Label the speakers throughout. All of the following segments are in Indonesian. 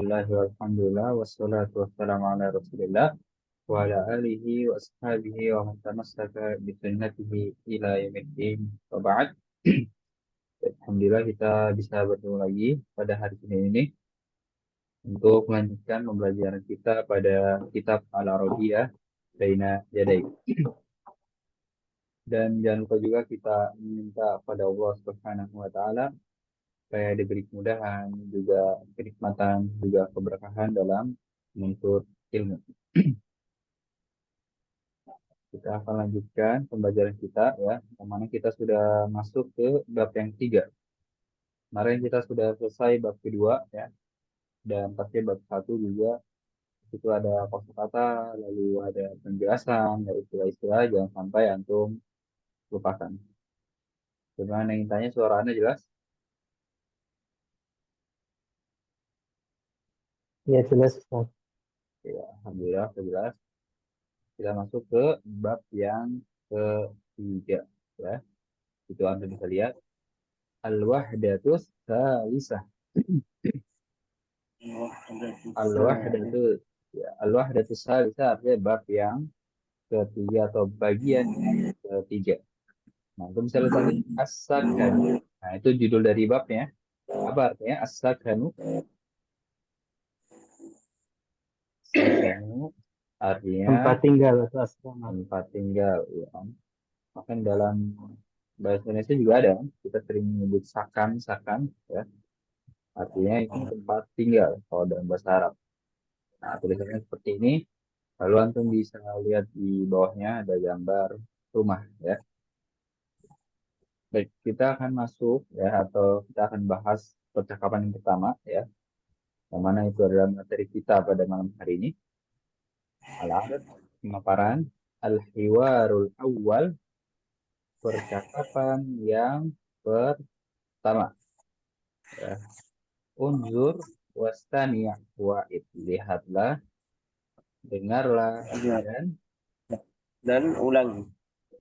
Speaker 1: Alhamdulillah wassalatu wassalamu ala Rasulillah wa ala alihi wa ashabihi wa man tamassaka bi sunnatihi ila yaumiddin. Wa ba'd. Alhamdulillah kita bisa bertemu lagi pada hari Senin ini untuk melanjutkan pembelajaran kita pada kitab Al-Arabiyah Baina Yadayk. Dan jangan lupa juga kita meminta pada Allah Subhanahu wa taala supaya diberi kemudahan, juga kenikmatan, juga keberkahan dalam menuntut ilmu. Kita akan lanjutkan pembelajaran kita ya, yang mana kita sudah masuk ke bab yang ketiga. Kemarin kita sudah selesai bab kedua ya, dan pasti bab satu juga itu ada kosakata, lalu ada penjelasan, ya istilah-istilah, jangan sampai antum lupakan. Gimana yang tanya, suara Anda jelas?
Speaker 2: Ya jelas Ustaz.
Speaker 1: Ya, alhamdulillah jelas. Kita masuk ke bab yang ketiga ya. Itu Anda bisa lihat al-wahdatus tsalisah. Al-wahdatus ya, al-wahdatus tsalisah artinya bab yang ketiga atau bagian ketiga. Nah, itu bisa lihat tadi as-sakhan. Nah, itu judul dari babnya. Apa artinya as-sakhanu? Sakhanu artinya
Speaker 2: Tempat tinggal atau asrama.
Speaker 1: tempat tinggal ya. Bahkan dalam bahasa Indonesia juga ada kan? Kita sering menyebut sakan, sakan ya. Artinya itu tempat tinggal kalau dalam bahasa Arab. Nah, tulisannya seperti ini. Lalu antum bisa lihat di bawahnya ada gambar rumah ya. Baik, kita akan masuk ya, atau kita akan bahas percakapan yang pertama ya, yang mana itu adalah materi kita pada malam hari ini. Al-adad, pemaparan, al-hiwarul awal, percakapan yang pertama ya. Unzur wastani' wa'id, lihatlah, dengarlah,
Speaker 3: Ya,
Speaker 1: dan
Speaker 3: dan ulangi.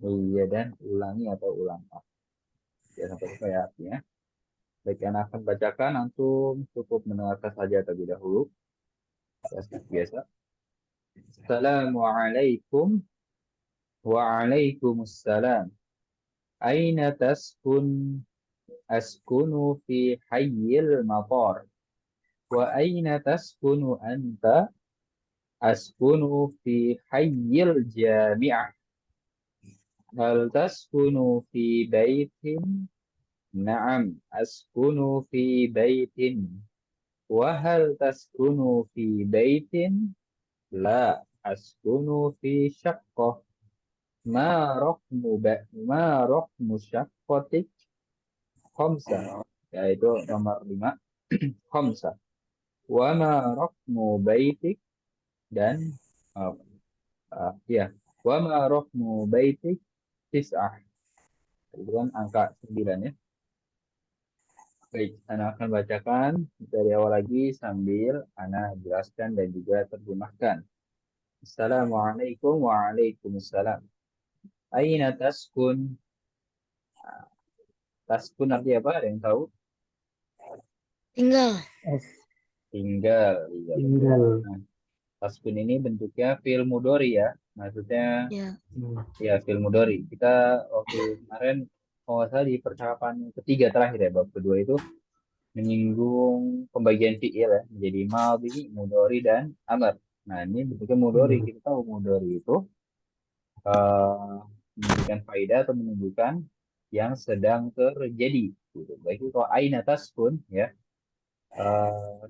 Speaker 1: iya, dan ulangi atau ulang. Ya, sampai lupa ya artinya. Baik, yang akan bacakan antum cukup mendengarkan saja terlebih dahulu. Ya, seperti biasa. Assalamualaikum wa alaikumussalam. Aina taskun? Askunu fi hayyil matar. Wa aina taskunu anta? Askunu fi hayyil jami'ah. Hal taskunu fi baitin? Naam, askunu fi baitin. Wa hal taskunu fi baitin? La, askunu fi syaqqah. Ma rokmu syaqqatik? Khamsa, yaitu nomor 5. Khamsa. Wa ma rokmu baitik? Dan uh, ya, wa ma rokmu baitik? Tis'ah. Itu kan angka 9 ya. Baik, Ana akan bacakan dari awal lagi sambil Ana jelaskan dan juga terjemahkan. Assalamualaikum waalaikumsalam. Aina taskun? Taskun artinya apa? Ada yang tahu?
Speaker 4: Tinggal.
Speaker 2: Es
Speaker 1: Tinggal. Iya, betul.
Speaker 2: tinggal.
Speaker 1: Nah, taskun ini bentuknya fi'il mudhari ya. Maksudnya
Speaker 4: Ya.
Speaker 1: ya fi'il mudhari. Kita waktu kemarin kalau nggak salah di percakapan ketiga terakhir ya, bab kedua itu menyinggung pembagian fi'il ya menjadi madhi, mudhari, dan amr. Nah, ini bentuknya mudhari. Kita tahu mudhari itu eh, memberikan faedah atau menunjukkan yang sedang terjadi. Gitu. Baik itu kalau aina taskun ya, eh,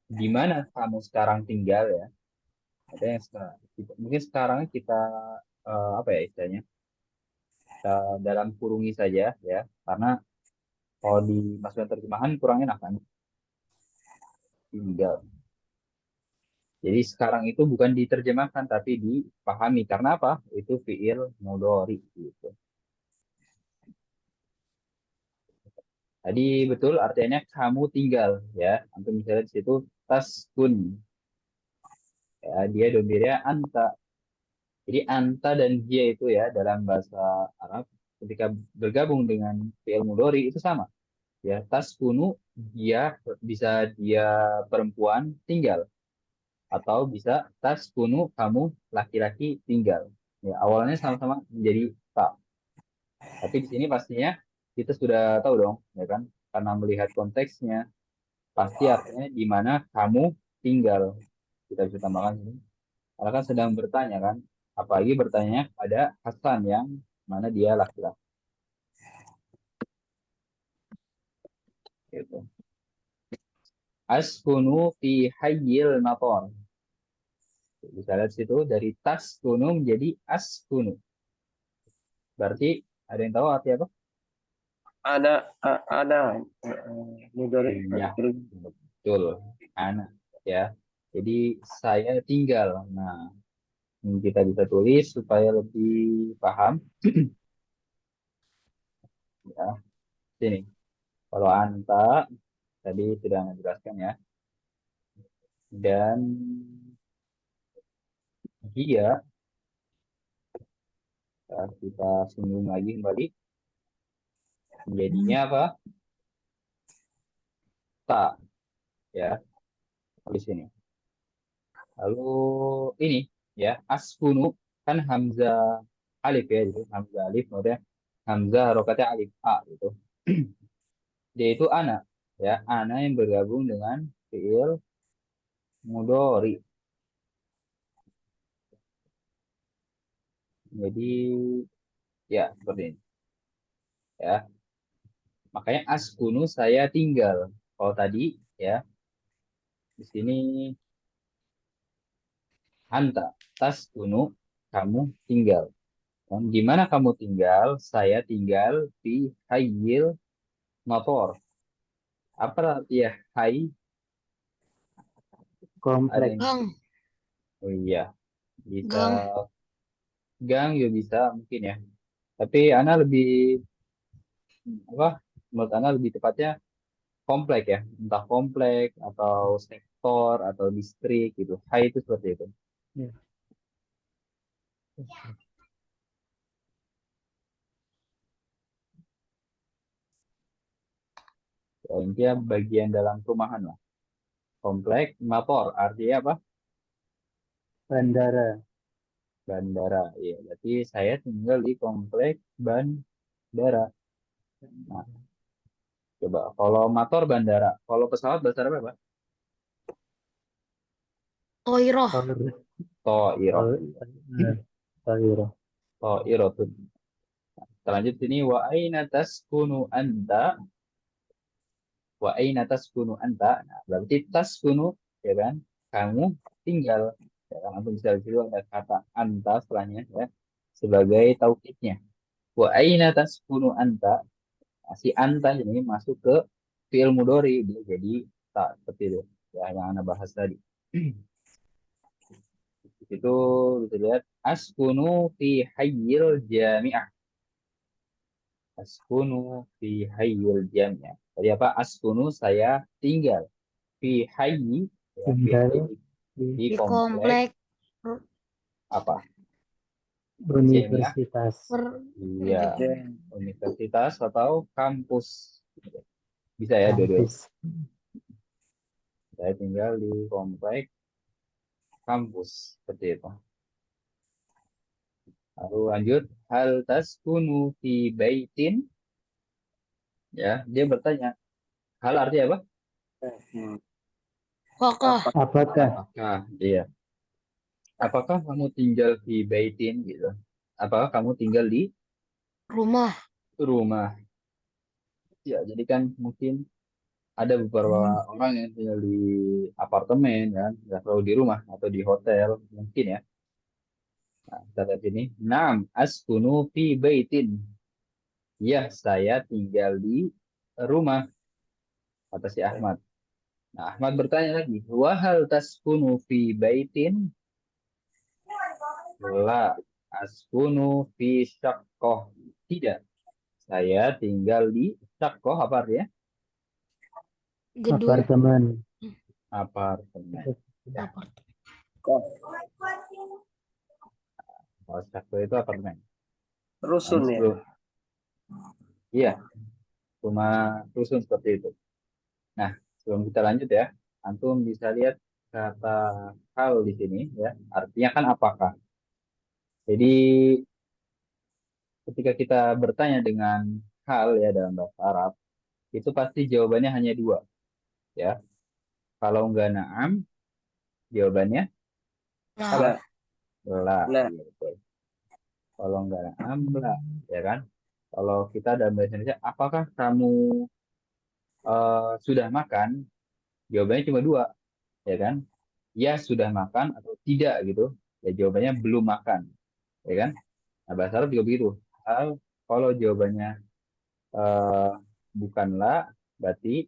Speaker 1: di mana kamu sekarang tinggal ya. Ada yang mungkin sekarang kita apa ya istilahnya, kita dalam kurungi saja ya, karena kalau di masukan terjemahan kurang enak kan, tinggal. Jadi sekarang itu bukan diterjemahkan tapi dipahami, karena apa? Itu fiil mudhari gitu. Tadi betul artinya kamu tinggal ya. Antum misalnya di situ taskun ya, dia domirnya anta. Jadi anta dan dia itu ya dalam bahasa Arab ketika bergabung dengan fi'il mudhari itu sama. Ya, taskunu dia bisa dia perempuan tinggal atau bisa taskunu kamu laki-laki tinggal. Ya, awalnya sama-sama menjadi ta. Tapi di sini pastinya kita sudah tahu dong, ya kan? Karena melihat konteksnya, pasti artinya di mana kamu tinggal. Kita bisa tambahkan ini. Karena kan sedang bertanya kan, apalagi bertanya pada Hasan yang mana dia laki-laki. Gitu. Askunu fi hayyil mator. Bisa lihat situ dari taskunu menjadi askunu. Berarti ada yang tahu arti apa?
Speaker 3: Ada mudhari.
Speaker 1: Iya, betul. Anak ya. Jadi saya tinggal. Nah, ini kita bisa tulis supaya lebih paham. Ya, sini. Kalau anta tadi sudah menjelaskan ya. Dan dia ya, kita singgung lagi kembali. Jadinya apa? Tak ya di sini. Lalu ini ya askunu kan hamzah alif ya, itu hamzah alif maksudnya hamzah harokatnya alif a gitu. Dia itu ana ya, ana yang bergabung dengan fiil mudhari. Jadi ya seperti ini ya. Makanya askunu saya tinggal. Kalau tadi ya di sini anta taskunu kamu tinggal. Dan di mana kamu tinggal? Saya tinggal di hayyil motor. Apa arti ya? Hai, ada
Speaker 2: Kompleks.
Speaker 1: yang
Speaker 4: Gang,
Speaker 1: oh iya bisa
Speaker 4: gang.
Speaker 1: gang juga bisa mungkin ya. Tapi Ana lebih apa? Menurut Ana lebih tepatnya komplek ya, entah komplek atau sektor atau distrik gitu. Hai itu seperti itu.
Speaker 2: Ya.
Speaker 1: Ya, intinya bagian dalam perumahan lah. Komplek, motor artinya apa?
Speaker 2: Bandara.
Speaker 1: Bandara. Iya, berarti saya tinggal di komplek bandara. Nah, coba kalau motor bandara, kalau pesawat bahasa Arab apa?
Speaker 4: Toiroh.
Speaker 2: Toilet.
Speaker 1: Toiroh.
Speaker 2: Toilet.
Speaker 1: Toirotun. Selanjut sini wa aina taskunu anta wa aina taskunu anta. Nah, berarti taskunu ya kan? Kamu tinggal. Ya kan? Atau bisa di situ ada kata anta setelahnya ya sebagai taukidnya. Wa aina taskunu anta. Nah, si anta ini masuk ke fi'il mudhari dia jadi tak seperti itu ya yang anda bahas tadi. Itu bisa lihat askunu fi hayyil jami'ah. Askunu fi hayyil jami'ah. Jadi apa? Askunu saya tinggal fi hayyi ya, fi
Speaker 2: Tinggal
Speaker 1: hayyi
Speaker 2: di
Speaker 1: di
Speaker 4: Di
Speaker 1: komplek
Speaker 4: komplek
Speaker 1: apa? Jami'ah.
Speaker 2: universitas.
Speaker 1: Iya,
Speaker 3: Ya,
Speaker 1: universitas atau kampus. Bisa ya dua-duanya.
Speaker 2: Kampus.
Speaker 1: Saya tinggal di komplek kampus seperti itu. Lalu lanjut, hal taskunu fi baitin? Ya, dia bertanya, hal artinya apa?
Speaker 3: hmm.
Speaker 4: kokoh.
Speaker 3: Apa?
Speaker 2: Apakah
Speaker 1: Apakah, iya. Apakah kamu tinggal di baitin gitu? Apakah kamu tinggal di
Speaker 4: Rumah.
Speaker 1: rumah? Ya, jadi kan mungkin ada beberapa orang yang tinggal di apartemen kan, nggak selalu di rumah atau di hotel mungkin ya. Nah, kita lihat ini. Nam askunu fi baitin. Ya, saya tinggal di rumah, kata si Ahmad. Nah, Ahmad bertanya lagi, wahal taskunu fi baitin? La askunu fi syaqqah. Tidak, saya tinggal di syaqqah apa artinya?
Speaker 4: Gedung.
Speaker 2: apartemen?
Speaker 1: Apartemen. Ya,
Speaker 4: Apart.
Speaker 1: kalau syaqqah itu apartemen. Nah, ini
Speaker 3: Rusun ya.
Speaker 1: sebelum, iya, rumah rusun seperti itu. Nah, sebelum kita lanjut ya, antum bisa lihat kata hal di sini ya. Artinya kan apakah. Jadi ketika kita bertanya dengan hal ya dalam bahasa Arab, itu pasti jawabannya hanya dua ya. Kalau enggak na'am, jawabannya
Speaker 4: Lah.
Speaker 3: Lah.
Speaker 1: la.
Speaker 3: Lah.
Speaker 1: Iya, betul. Kalau enggak na'am, la. Ya kan? Kalau kita dalam bahasa Indonesia, apakah kamu sudah makan? Jawabannya cuma dua, ya kan? Ya sudah makan atau tidak gitu. Ya jawabannya belum makan, ya kan? Nah, bahasa Arab juga begitu. Hal kalau jawabannya eh, bukanlah, berarti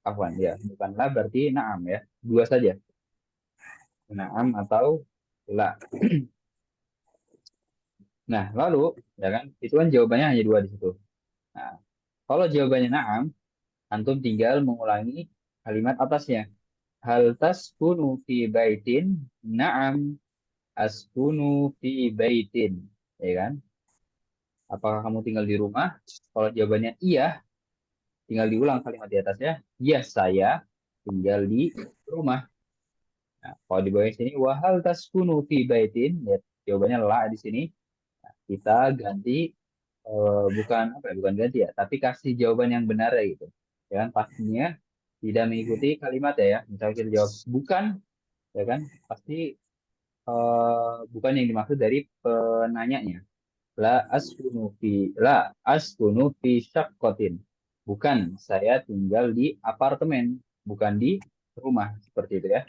Speaker 1: afwan ya, bukanlah berarti na'am ya. Dua saja, na'am atau la. Nah, lalu ya kan, itu kan jawabannya hanya dua di situ. Nah, kalau jawabannya na'am, antum tinggal mengulangi kalimat atasnya. Hal taskunu fi baitin? Na'am, askunu fi baitin. Ya kan? Apakah kamu tinggal di rumah? Kalau jawabannya iya, tinggal diulang kalimat di atasnya. Iya, saya tinggal di rumah. Nah, kalau di bawah sini, wahal taskunu fi baitin, ya, jawabannya la di sini. Kita ganti bukan apa ya, bukan ganti ya, tapi kasih jawaban yang benar ya gitu. Ya kan, pastinya tidak mengikuti kalimat ya. Misalnya kita jawab bukan, ya kan, pasti bukan yang dimaksud dari penanyanya. La askunu fi la askunu fi syaqqatin. Bukan, saya tinggal di apartemen, bukan di rumah seperti itu ya.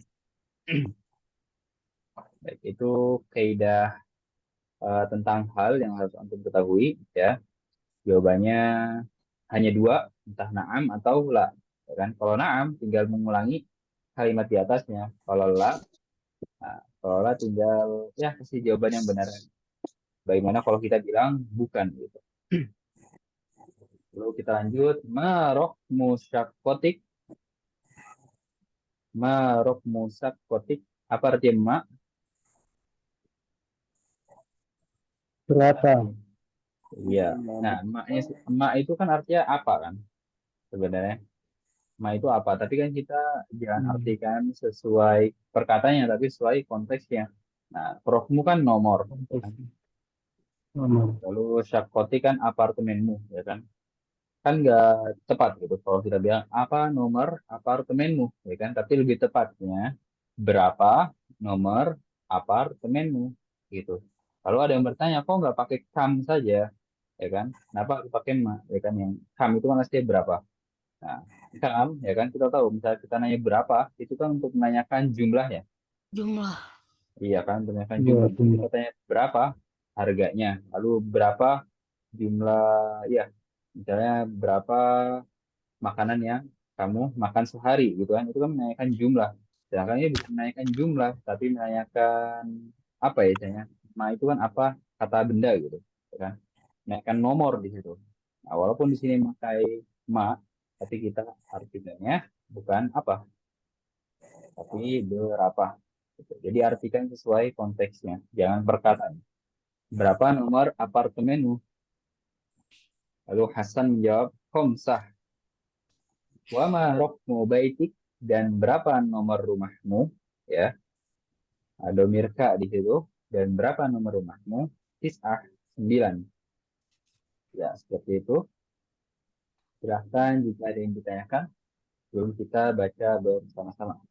Speaker 1: Baik, itu kaidah tentang hal yang harus antum ketahui ya. Jawabannya hanya dua, entah na'am atau la. Ya kan? Kalau na'am tinggal mengulangi kalimat di atasnya. Kalau la tinggal ya kasih jawaban yang benar. Bagaimana kalau kita bilang bukan gitu. Lalu kita lanjut. Marok musakkotik. Apa artinya ma?
Speaker 2: Berapa?
Speaker 1: Iya. Nah, ma itu kan artinya apa kan sebenarnya? Ma itu apa? Tapi kan kita jangan artikan sesuai perkataannya, tapi sesuai konteksnya. Nah, rokmu kan nomor.
Speaker 2: Konteks nomor.
Speaker 1: Lalu syakoti kan apartemenmu, ya kan? Kan nggak tepat gitu. Kalau kita bilang apa nomor apartemenmu, ya kan? Tapi lebih tepatnya berapa nomor apartemenmu, gitu. Lalu ada yang bertanya, kok nggak pakai kam saja, ya kan? Kenapa harus pakai ma, ya kan? Yang kam itu kan artinya berapa? Nah, kam, ya kan? Kita tahu, misalnya kita nanya berapa, itu kan untuk menanyakan jumlah ya.
Speaker 4: Jumlah.
Speaker 1: Iya kan, menanyakan
Speaker 2: Iya,
Speaker 1: jumlah. Jadi
Speaker 2: jumlah.
Speaker 1: kita tanya berapa harganya, lalu berapa jumlah, ya, misalnya berapa makanan yang kamu makan sehari gitu kan, itu kan menanyakan jumlah. Sedangkan ini bukan menanyakan jumlah, tapi menanyakan apa ya misalnya, ma itu kan apa, kata benda gitu, ya kan, menanyakan nomor di situ. Nah, walaupun di sini memakai ma, tapi kita artinya bukan apa, tapi berapa gitu. Jadi artikan sesuai konteksnya, jangan perkataan. Berapa nomor apartemenmu? Lalu Hasan menjawab, Khomsah. Wa ma rokmu baitik, dan berapa nomor rumahmu? Ya, ada mirka di situ. Dan berapa nomor rumahmu? Tis'ah, 9. Ya, seperti itu. Silahkan jika ada yang ditanyakan, sebelum kita baca bersama-sama.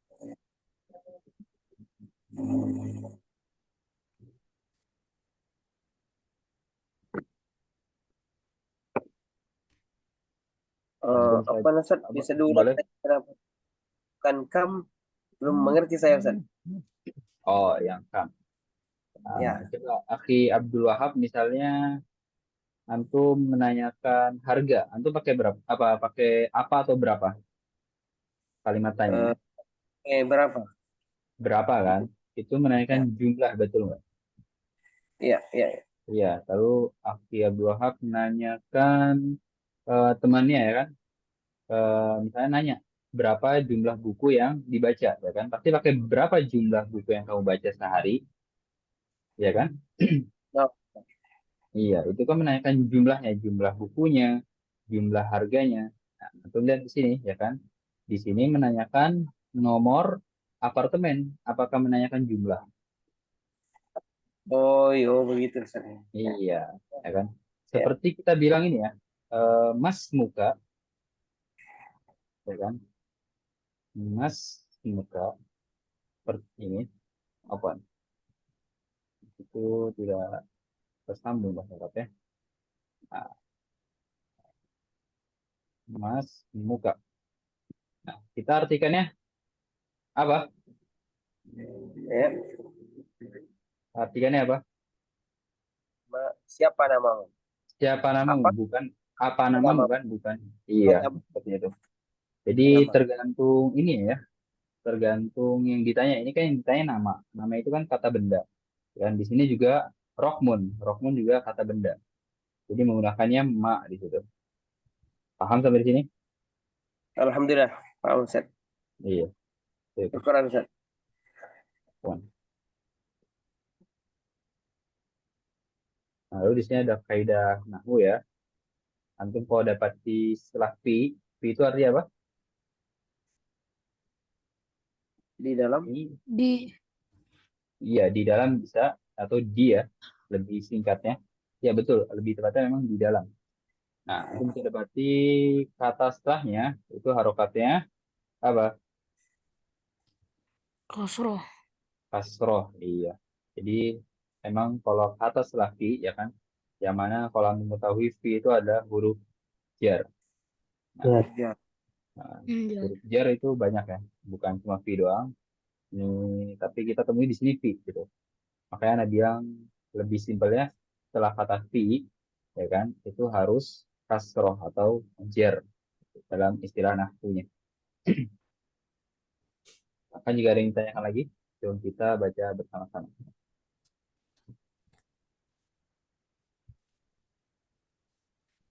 Speaker 3: Apa Nasad? Bisa diulang
Speaker 1: boleh?
Speaker 3: kenapa? Kan kam belum mengerti saya Ustaz.
Speaker 1: Oh, yang kam.
Speaker 3: Ya.
Speaker 1: Coba Akhi Abdul Wahab misalnya, antum menanyakan harga, antum pakai berapa? Apa pakai apa atau berapa? Kalimat tanya.
Speaker 3: Berapa?
Speaker 1: Berapa kan? Itu menanyakan
Speaker 3: Ya.
Speaker 1: jumlah, betul nggak?
Speaker 3: Iya, iya.
Speaker 1: Iya, lalu Akhi Abdul Wahab menanyakan temannya ya kan, misalnya nanya berapa jumlah buku yang dibaca, ya kan? Pasti pakai berapa jumlah buku yang kamu baca sehari, ya kan?
Speaker 3: No.
Speaker 1: Iya, itu kan menanyakan jumlahnya, jumlah bukunya, jumlah harganya. Nah, antum lihat di sini ya kan. Di sini menanyakan nomor apartemen, apakah menanyakan jumlah?
Speaker 3: Oh, iya, begitu Ustaz.
Speaker 1: Iya, ya kan.
Speaker 3: Ya.
Speaker 1: Seperti kita bilang ini ya, Mas Muka, ya kan? Mas Muka seperti ini, apa? Itu tidak tersambung bahasa Arab ya. Nah, Mas Muka. Nah, kita artikannya apa?
Speaker 3: Ya.
Speaker 1: Artikannya apa?
Speaker 3: Siapa namamu?
Speaker 1: Siapa namamu?
Speaker 3: Apa
Speaker 1: Bukan apa namamu
Speaker 3: nama?
Speaker 1: kan? Bukan.
Speaker 3: Oh,
Speaker 1: Iya,
Speaker 3: nama.
Speaker 1: seperti itu. Jadi
Speaker 3: Nama.
Speaker 1: tergantung ini ya, tergantung yang ditanya. Ini kan yang ditanya nama. Nama itu kan kata benda. Dan di sini juga Rokmun. Rokmun juga kata benda. Jadi menggunakannya ma di situ. Paham sampai di sini?
Speaker 3: Alhamdulillah. Pak Ustaz.
Speaker 1: Iya. Itu.
Speaker 3: Syukuran Ustaz.
Speaker 1: Puan. Nah, lalu di sini ada kaidah nahwu ya. Antum kalau dapat di setelah fi itu artinya apa?
Speaker 3: Di dalam.
Speaker 4: Di
Speaker 1: Iya, di dalam bisa atau di ya, lebih singkatnya. Ya betul, lebih tepatnya memang di dalam. Nah, itu bisa dapati kata setelahnya itu harokatnya apa?
Speaker 4: Kosro.
Speaker 1: Kasroh. Iya. Jadi emang kalau kata setelah fi ya kan, yang mana kalau mengetahui fi itu ada huruf jar. Nah,
Speaker 2: Ya.
Speaker 3: Ya.
Speaker 1: nah,
Speaker 4: Ya.
Speaker 1: huruf jar itu banyak ya, bukan cuma fi doang. Ini, tapi kita temui di sini fi gitu. Makanya Nabi yang lebih simpelnya setelah kata fi, ya kan, itu harus kasroh atau jer dalam istilah nahwunya. Akan jika ada yang ditanyakan lagi, coba kita baca bersama-sama.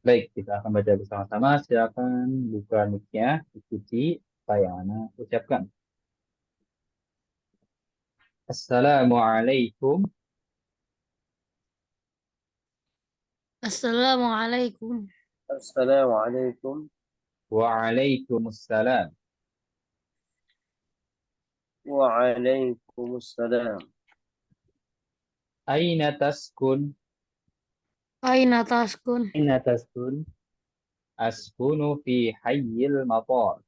Speaker 1: Baik, kita akan baca bersama-sama. Silakan buka mic-nya, ikuti apa yang Ana ucapkan. Assalamualaikum
Speaker 4: Assalamualaikum.
Speaker 3: Assalamualaikum.
Speaker 1: Waalaikumsalam.
Speaker 3: Waalaikumsalam.
Speaker 1: Aina taskun?
Speaker 4: Aina taskun.
Speaker 2: Aina taskun?
Speaker 1: Askunu fi hayyil matar.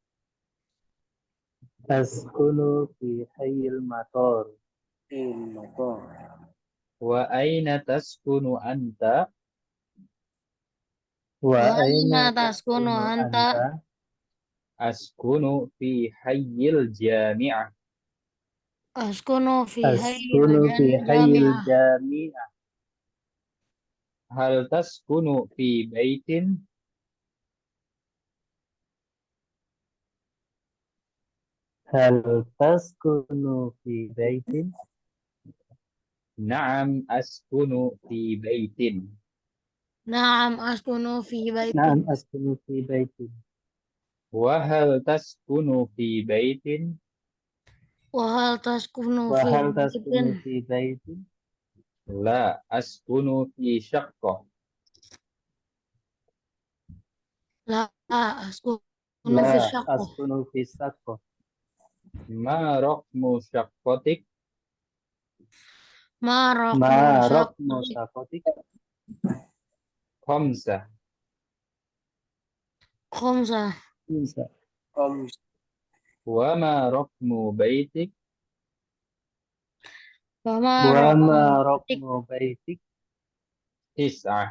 Speaker 2: Taskunu fi hayyil matar.
Speaker 3: Ilmatar.
Speaker 1: Wa aina taskunu anta?
Speaker 2: Wa
Speaker 4: Wa
Speaker 2: aina
Speaker 4: aina taskunu
Speaker 2: taskunu
Speaker 4: anta.
Speaker 2: anta?
Speaker 1: Askunu fi hayyil jami'ah.
Speaker 4: Askunu fi hayyil
Speaker 2: Taskunu fi hayyil
Speaker 4: jami'ah.
Speaker 2: jami'ah.
Speaker 1: Hal taskunu fi baitin?
Speaker 2: Hal taskunu fi baitin?
Speaker 1: Naam askunu fi baitin.
Speaker 4: Naam askunu fi baitin.
Speaker 2: Na'am askunu fi baitin.
Speaker 1: Wa hal taskunu fi baitin?
Speaker 4: Wa hal taskunu
Speaker 2: Wa
Speaker 4: fi
Speaker 2: hal
Speaker 4: baitin.
Speaker 2: taskunu fi baitin?
Speaker 1: La askunu fi syaqqah.
Speaker 4: La askunu
Speaker 2: La
Speaker 4: fi syaqqah.
Speaker 2: askunu fi saqqah.
Speaker 1: Ma raqmu syaqqatik?
Speaker 4: Ma
Speaker 2: Ma
Speaker 4: raqmu
Speaker 2: raqmu
Speaker 4: syaqqatik.
Speaker 2: saqqatik?
Speaker 1: Khamsah.
Speaker 4: Khamsa.
Speaker 2: Bisa.
Speaker 3: Om.
Speaker 1: Wa ma raqmu baitik?
Speaker 4: Wa ma
Speaker 2: Wa ma
Speaker 4: raqmu baitik.
Speaker 2: raqmu baitik?
Speaker 1: Tis'ah.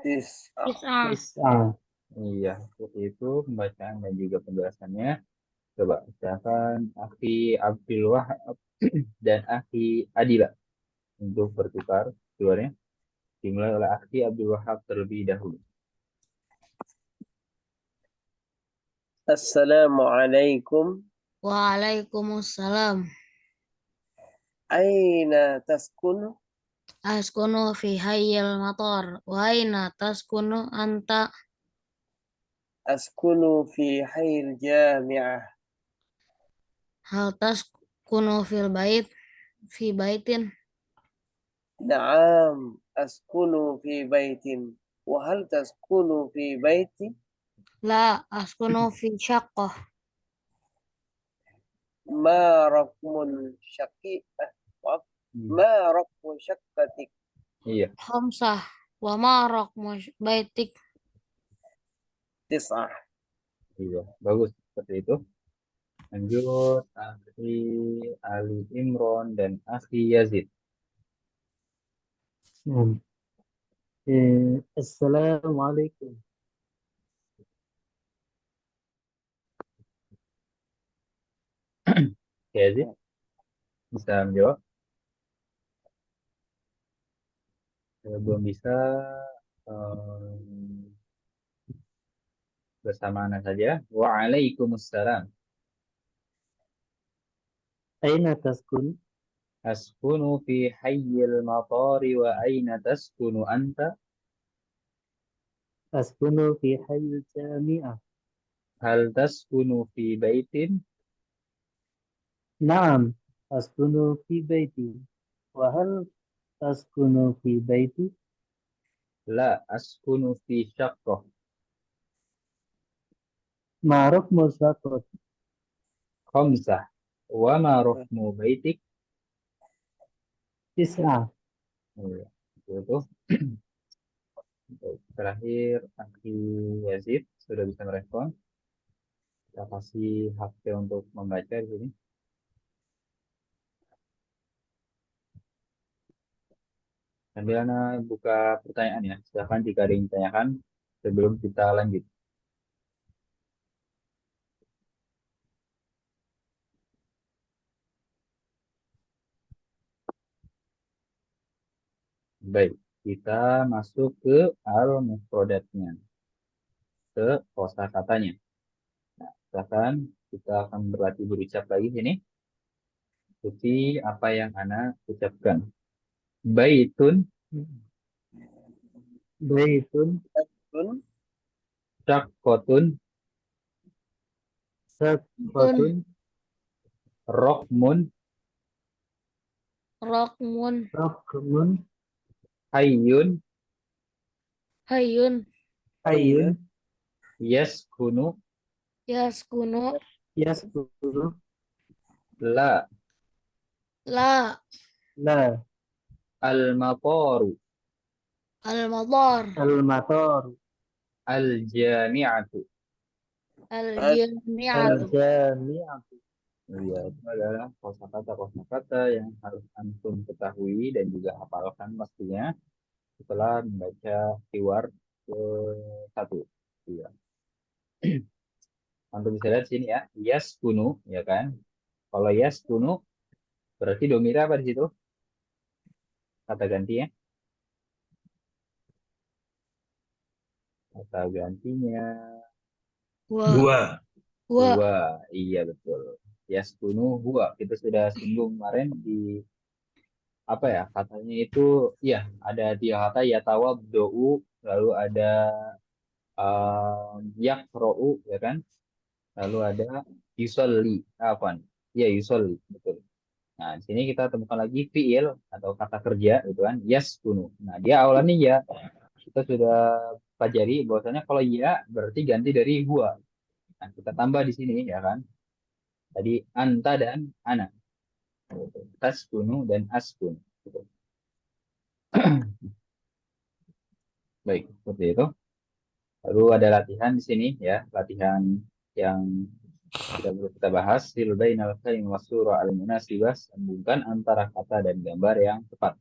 Speaker 3: Tis'ah.
Speaker 4: Tis'ah.
Speaker 2: Tis'ah.
Speaker 1: Iya, seperti itu pembacaan dan juga penjelasannya. Coba silakan Akhi Abdul Wahab dan Akhi Adila untuk bertukar keluarnya. Dimulai oleh Akhi Abdul Wahab terlebih dahulu.
Speaker 3: Assalamualaikum.
Speaker 4: Waalaikumsalam.
Speaker 3: Aina taskunu?
Speaker 4: Askunu fi hayyil matar. Wa aina taskunu anta.
Speaker 3: Askunu fi hayyil jami'ah.
Speaker 4: Hal taskunu fil bait. Fi baitin.
Speaker 3: Naam. Askunu fi baitin. وهل تسكن في بيتي
Speaker 4: لا أسكن في شقة.
Speaker 3: ما رقم شقيقة
Speaker 1: Hmm,
Speaker 3: ما رقم شقتك
Speaker 1: iya,
Speaker 4: 5. وما رقم بيتك؟
Speaker 3: 9
Speaker 1: iya, bagus seperti itu. Lanjut, Akhi Ali Imron dan Akhi Yazid.
Speaker 2: نعم. السلام عليكم.
Speaker 1: Yazid bisa menjawab? Kalau belum bisa, em, bersama anak saja. Waalaikumsalam.
Speaker 2: أين تسكن؟
Speaker 1: Askunu fi hayyil matari wa aina taskunu anta?
Speaker 2: أسكن في حي الجامعة.
Speaker 1: Hal taskunu fi baitin?
Speaker 2: نعم أسكن في بيتي. وهل تسكن في بيتي؟
Speaker 1: La, askunu fi syaqqah.
Speaker 2: ما رقم شقتك؟
Speaker 1: Khamsah. Wa ma rukmu baitik?
Speaker 2: 9.
Speaker 1: Iya, itu. Terakhir, Akhi Yazid sudah bisa merespon. Kita kasih hak untuk membaca di sini. Sambil Ana buka pertanyaan ya. Silahkan jika ada yang ditanyakan sebelum kita lanjut. Baik, kita masuk ke al-mufradatnya, ke kosakatanya. Nah, silahkan kita akan berlatih berucap lagi sini. Ikuti apa yang Ana ucapkan. Baitun,
Speaker 2: بيت.
Speaker 3: Kun
Speaker 1: syaqqatun,
Speaker 2: سقف.
Speaker 1: rokmun,
Speaker 4: رقم
Speaker 2: رقم.
Speaker 1: hayyun,
Speaker 4: حي
Speaker 2: حي.
Speaker 1: yaskunu,
Speaker 4: يسكن.
Speaker 2: يسكن.
Speaker 1: la,
Speaker 4: لا
Speaker 2: لا.
Speaker 1: al-mataru,
Speaker 4: المطار.
Speaker 2: المطار.
Speaker 1: al-jami'atu.
Speaker 4: الجامعة.
Speaker 2: الجامعة.
Speaker 1: Ya, itu adalah kosakata-kosakata yang harus antum ketahui dan juga hafalkan pastinya setelah membaca keyword ke satu. Iya. Antum bisa lihat sini ya, yes kunu, ya kan? Kalau yes kunu berarti domira apa di situ? Kata ganti ya. Kata gantinya
Speaker 4: Wa.
Speaker 3: Dua
Speaker 4: Wa.
Speaker 1: huwa. Iya betul. Yes kunu huwa. Kita sudah singgung kemarin di apa ya? Katanya itu ya ada tiga kata ya tawabdo'u, lalu ada yakra'u, ya kan? Lalu ada yusolli, apa? Ya yusolli, betul. Nah, di sini kita temukan lagi fiil atau kata kerja, gitu kan? Yaskunu. Nah, dia awalannya ya. Kita sudah pelajari bahwasanya kalau ya berarti ganti dari gua. Nah, kita tambah di sini, ya kan? Tadi anta dan ana. Gitu. Taskunu dan askun. Gitu. Baik, seperti itu. Lalu ada latihan di sini, ya. Latihan yang tidak perlu kita bahas. Sil bainal kalim wasura al munasibah, sambungkan antara kata dan gambar yang tepat.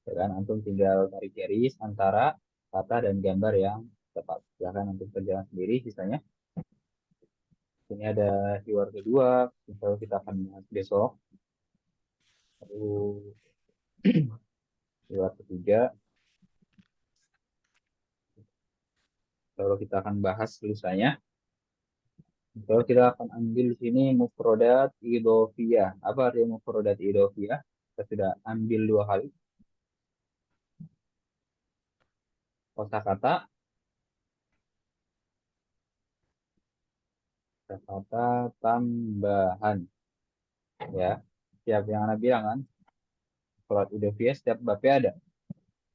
Speaker 1: Ya kan, antum tinggal tarik garis antara kata dan gambar yang tepat. Silahkan antum kerjakan sendiri sisanya. Ini ada keyword kedua, misalnya kita akan bahas besok. Lalu keyword ketiga, lalu kita akan bahas lulusanya. Lalu kita akan ambil di sini mufrodat idofiyah. Apa artinya mufrodat idofiyah? Kita sudah ambil dua kali. Kosakata, kosakata tambahan. Ya, siap yang Anda bilang kan? Mufrodat idofiyah setiap babnya ada.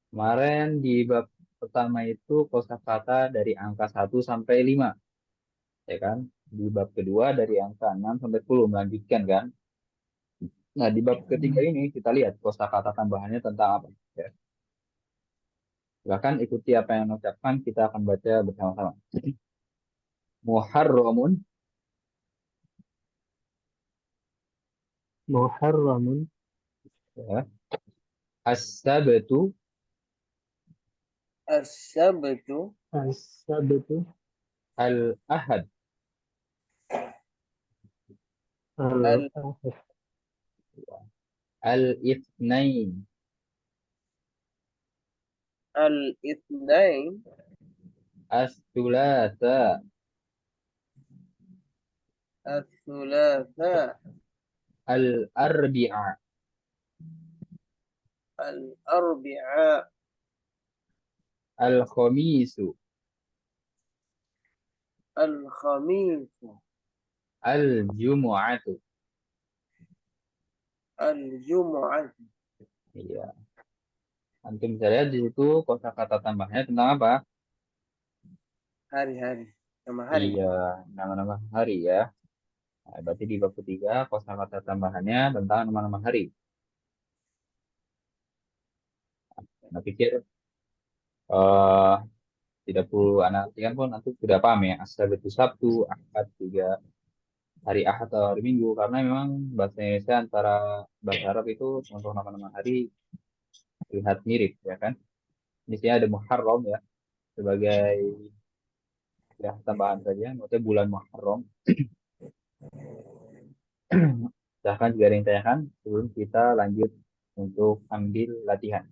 Speaker 1: Kemarin di bab pertama itu kosakata dari angka 1 sampai 5, ya kan? Di bab kedua dari angka 6 sampai 10 melanjutkan kan? Nah, di bab ketiga ini kita lihat kosakata tambahannya tentang apa. Ya. Silakan ikuti apa yang saya ucapkan, kita akan baca bersama-sama. Muharramun,
Speaker 2: Muharramun.
Speaker 1: ya. As-sabtu,
Speaker 3: As-sabtu,
Speaker 2: As-sabtu.
Speaker 1: al-ahad,
Speaker 2: Al-ahad.
Speaker 1: al-ithnain,
Speaker 3: al-ithnain,
Speaker 1: as-thulatha,
Speaker 3: al-thulatha,
Speaker 1: al-arbi'a,
Speaker 3: al-arbi'a,
Speaker 1: al-khamisu,
Speaker 3: al-khamisu,
Speaker 1: al-jumu'atu.
Speaker 3: al-jumu'atu.
Speaker 1: Iya. Antum bisa lihat di situ kosakata tambahnya tentang apa?
Speaker 3: Hari-hari. Nama hari.
Speaker 1: Iya, nama-nama hari ya. Nah, berarti di bab ketiga kosakata tambahannya tentang nama-nama hari. Nah, pikir eh tidak perlu anak kan pun nanti sudah paham ya. Asal itu Sabtu, Ahad juga hari Ahad atau hari Minggu karena memang bahasa Indonesia antara bahasa Arab itu untuk nama-nama hari terlihat mirip ya kan. Di sini ada Muharram ya sebagai ya tambahan saja, maksudnya bulan Muharram. Silahkan juga ada yang tanyakan sebelum kita lanjut untuk ambil latihan.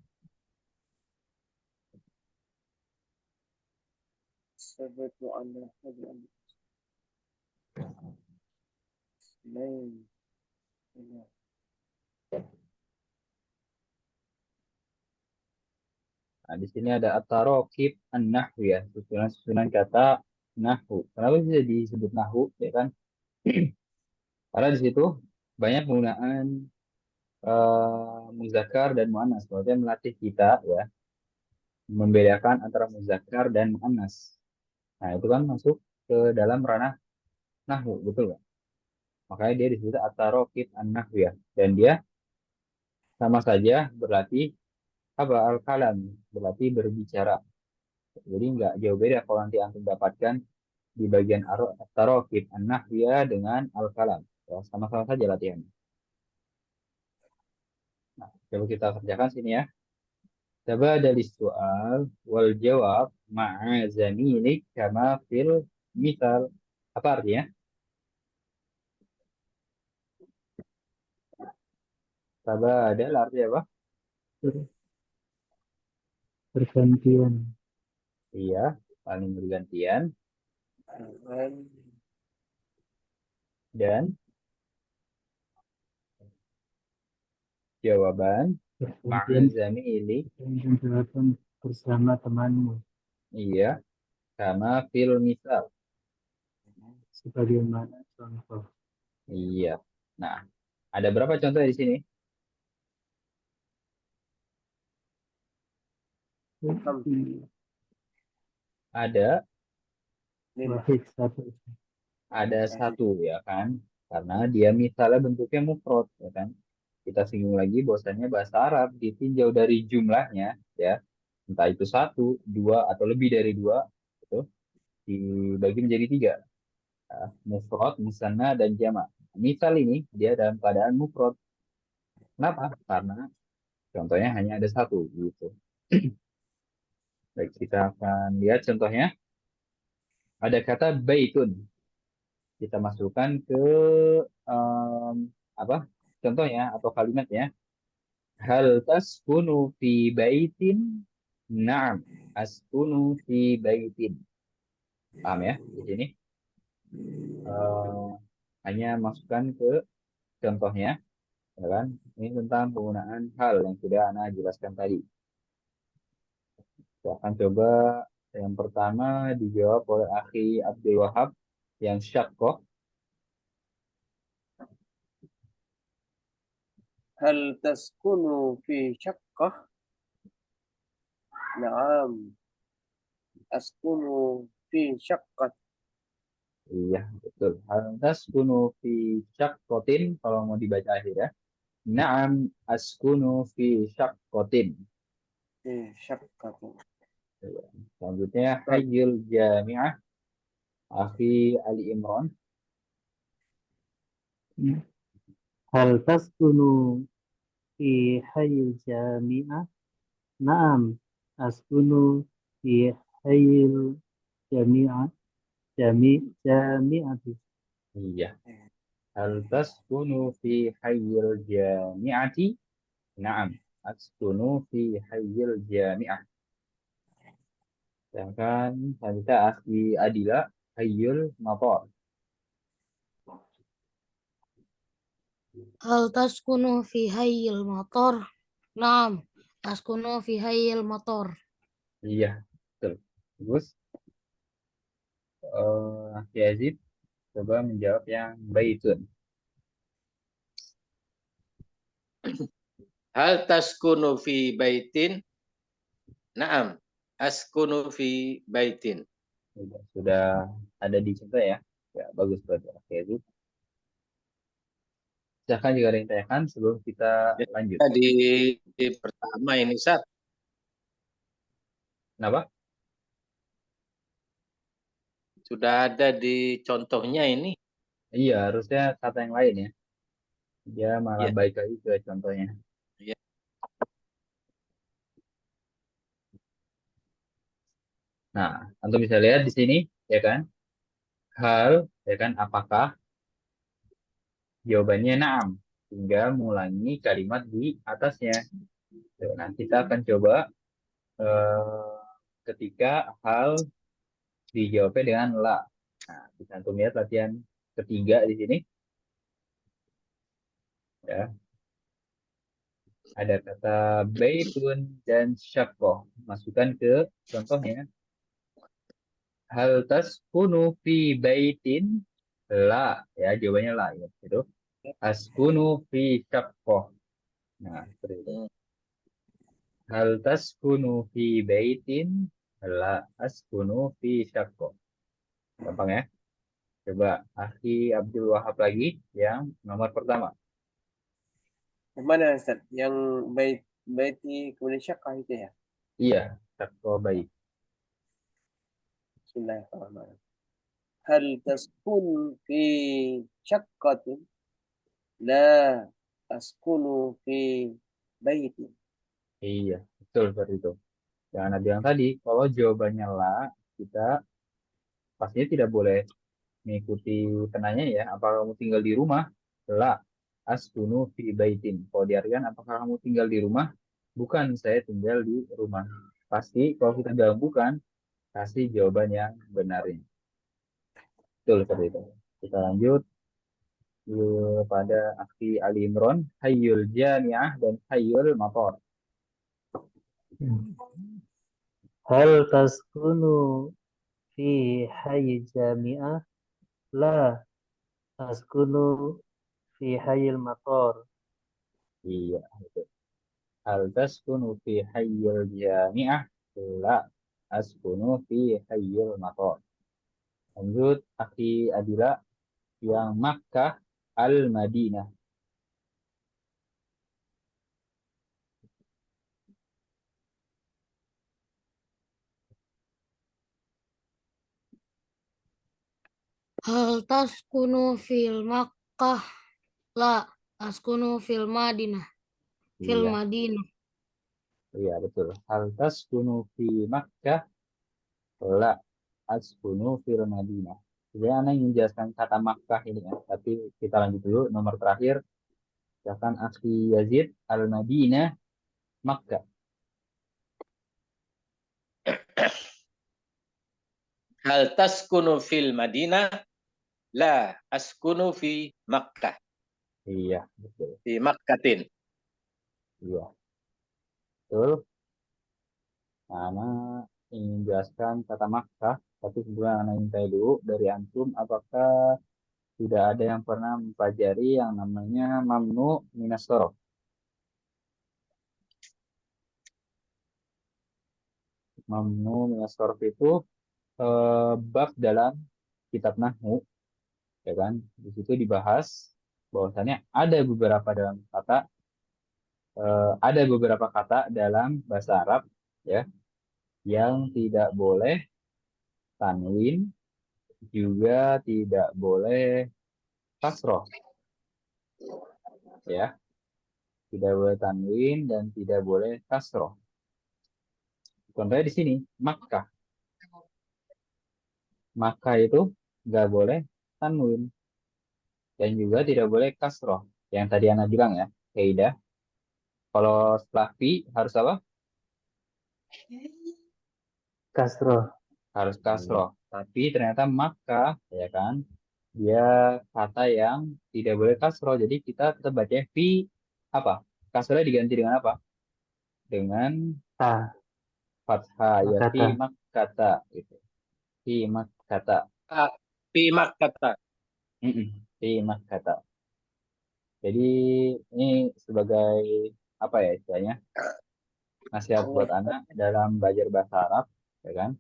Speaker 3: Sabtu al-ahad al-ithnain.
Speaker 1: Nah, di sini ada at-taraqib an-nahwu ya, susunan-susunan kata nahwu. Kenapa bisa disebut nahwu ya kan? Karena di situ banyak penggunaan muzakkar dan muannas. Maksudnya melatih kita ya membedakan antara muzakkar dan muannas. Nah, itu kan masuk ke dalam ranah nahwu, betul nggak? Makanya dia disebut at-taraqib an-nahwu ya. Dan dia sama saja berlatih apa al-kalam, berlatih berbicara. Jadi nggak jauh beda kalau nanti antum dapatkan di bagian tarokib an-nahwiyah dengan al-kalam. Ya, sama-sama saja latihan. Nah, coba kita kerjakan sini ya. Coba dari soal wal jawab ma'a zamilik kama fil misal. Apa artinya? Coba ada artinya apa?
Speaker 2: Bergantian.
Speaker 1: Iya, paling bergantian dan jawaban ma'a
Speaker 2: Bergantian.
Speaker 1: zamilik
Speaker 2: Bergantian jawaban bersama temanmu.
Speaker 1: iya kama fil misal.
Speaker 2: Sebagaimana contoh.
Speaker 1: Iya. Nah, ada berapa contoh di sini? Ada
Speaker 2: Wahid satu.
Speaker 1: ada satu ya kan karena dia misalnya bentuknya mufrad ya kan kita singgung lagi bahwasanya bahasa Arab ditinjau dari jumlahnya ya entah itu satu dua atau lebih dari dua itu dibagi menjadi tiga ya. Mufrad musanna dan jamak misal ini dia dalam keadaan mufrad kenapa karena contohnya hanya ada satu gitu. Baik kita akan lihat contohnya ada kata baitun kita masukkan ke em, apa contohnya atau kalimatnya hal taskunu fi baitin na'am askunu fi baitin paham ya di sini. Eh, hanya masukkan ke contohnya ya kan ini tentang penggunaan hal yang sudah Ana jelaskan tadi. Saya akan coba yang pertama dijawab oleh Akhi Abdul Wahab yang syakoh.
Speaker 3: هل تسكن في شقة؟ نعم. askunu fi syaqqat.
Speaker 1: Iya, betul. Hal taskunu fi syaqqatin, kalau mau dibaca akhir ya. Naam askunu fi syaqqatin.
Speaker 3: Fi syaqqat.
Speaker 1: Iya. Selanjutnya hayyul jami'ah akhi Ali Imran.
Speaker 2: هل تسكن في حي الجامعة؟ نعم أسكن في حي الجامعة جامعة.
Speaker 1: Iya. Hal taskunu fi hayyil jami'ati? Naam askunu fi hayyil jami'ah. Sedangkan selanjutnya akhi Adila hayyul matar.
Speaker 4: Hal taskunu fi hayyil motor? Naam, askunu fi hayyil motor.
Speaker 1: Iya, betul. Bagus. Yazid coba menjawab yang baitun.
Speaker 5: Hal taskunu fi baitin? Naam, askunu fi baitin.
Speaker 1: Sudah ada di contoh ya. Ya, bagus berarti. Oke, Yazid. Silahkan jika ada yang tanyakan sebelum kita lanjut.
Speaker 5: Di pertama ini, Sat.
Speaker 1: Kenapa?
Speaker 5: Sudah ada di contohnya ini.
Speaker 1: Iya, harusnya kata yang lain ya. Dia malah
Speaker 5: Ya.
Speaker 1: baik lagi ke contohnya.
Speaker 5: Ya.
Speaker 1: Nah, antum bisa lihat di sini, ya kan? Hal, ya kan? Apakah? Jawabannya na'am. Tinggal mengulangi kalimat di atasnya. Nah, kita akan coba ketika hal dijawabnya dengan la. Nah, bisa antum lihat latihan ketiga di sini. Ya. Ada kata baitun dan syaqqah. Masukkan ke contohnya. Hal taskunu fi baitin? La. Ya, jawabannya la. Ya, gitu. Askunu fi syaqqah. Nah, seperti itu. Hal taskunu fi baitin? La askunu fi syaqqah. Gampang ya? Coba Akhi Abdul Wahab lagi yang nomor pertama.
Speaker 3: Yang mana Ustaz? Yang baiti kemudian syaqqah itu ya?
Speaker 1: Iya, syaqqah bait.
Speaker 3: Bismillahirrahmanirrahim. Hal taskun fi syaqqatin? La askunu fi baitin.
Speaker 1: Iya, betul seperti itu. Yang Anda bilang tadi, kalau jawabannya la, kita pastinya tidak boleh mengikuti penanya ya. Apakah kamu tinggal di rumah? La, askunu fi baitin. Kalau diartikan, apakah kamu tinggal di rumah? Bukan, saya tinggal di rumah. Pasti kalau kita bilang bukan, kasih jawaban yang benarnya. Betul seperti itu. Kita lanjut pada Akhi Ali Imron, Hayyul Jami'ah dan Hayyul Mator.
Speaker 2: هل تسكن في حي الجامعة؟ لا أسكن في حي المطار.
Speaker 1: Iya, betul. Hal taskunu fi hayyil jami'ah? La, askunu fi hayyil mator. Lanjut, Akhi Adila yang Makkah Al-Madinah.
Speaker 4: Hal taskunu fil Makkah? La, askunu fil Madinah. Fil
Speaker 1: Iya,
Speaker 4: Madinah.
Speaker 1: iya betul. Hal taskunu fi Makkah? La, askunu fil Madinah. Jadi Anda ingin menjelaskan kata Makkah ini ya, tapi kita lanjut dulu. Nomor terakhir, silakan Akhi Yazid Al-Madinah Makkah.
Speaker 5: Hal taskunu fil Madinah? La askunu fi Makkah.
Speaker 1: Iya, betul.
Speaker 5: Fi Makkatin.
Speaker 1: Iya, betul. Ana ingin jelaskan kata Makkah, tapi sebelum Ana ingin tanya dulu dari antum, apakah tidak ada yang pernah mempelajari yang namanya mamnu minas sorof? Mamnu minas sorof itu bab dalam kitab Nahwu, ya kan? Di situ dibahas bahwasannya ada beberapa kata dalam bahasa Arab, ya, yang tidak boleh tanwin, juga tidak boleh kasroh, ya, tidak boleh tanwin dan tidak boleh kasroh. Contohnya di sini Makkah, Makkah itu nggak boleh tanwin dan juga tidak boleh kasroh. Yang tadi Ana bilang ya, kaidah. Kalau setelah fi harus apa?
Speaker 2: Kasroh.
Speaker 1: Harus kasroh. Tapi ternyata Makkah, ya kan, dia kata yang tidak boleh kasroh. Jadi kita tetap baca fi apa? Kasrohnya diganti dengan apa? Dengan
Speaker 2: Ta.
Speaker 1: fathah, ya, fi
Speaker 2: Kata.
Speaker 1: makkata gitu. Fi makkata.
Speaker 5: Ah, Pimak kata.
Speaker 1: Mm-mm. Fi makkata. Jadi ini sebagai apa ya istilahnya? Nasihat buat anak dalam belajar bahasa Arab, ya kan?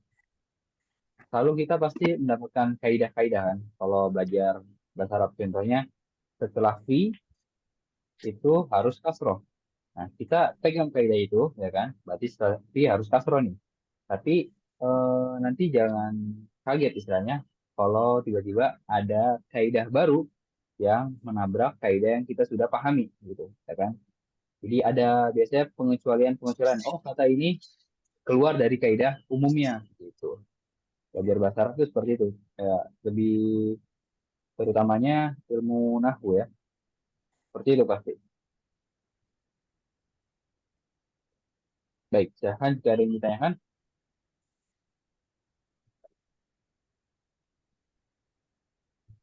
Speaker 1: Lalu kita pasti mendapatkan kaidah-kaidah kan kalau belajar bahasa Arab. Contohnya setelah fi itu harus kasroh. Nah, kita pegang kaidah itu, ya kan? Berarti setelah fi harus kasroh nih. Tapi nanti jangan kaget istilahnya kalau tiba-tiba ada kaidah baru yang menabrak kaidah yang kita sudah pahami, gitu, ya kan? Jadi ada biasanya pengecualian-pengecualian. Oh, kata ini keluar dari kaidah umumnya, gitu. Belajar bahasa Arab itu seperti itu. Ya, lebih terutamanya ilmu nahwu ya. Seperti itu pasti. Baik, silahkan jika ada yang ditanyakan.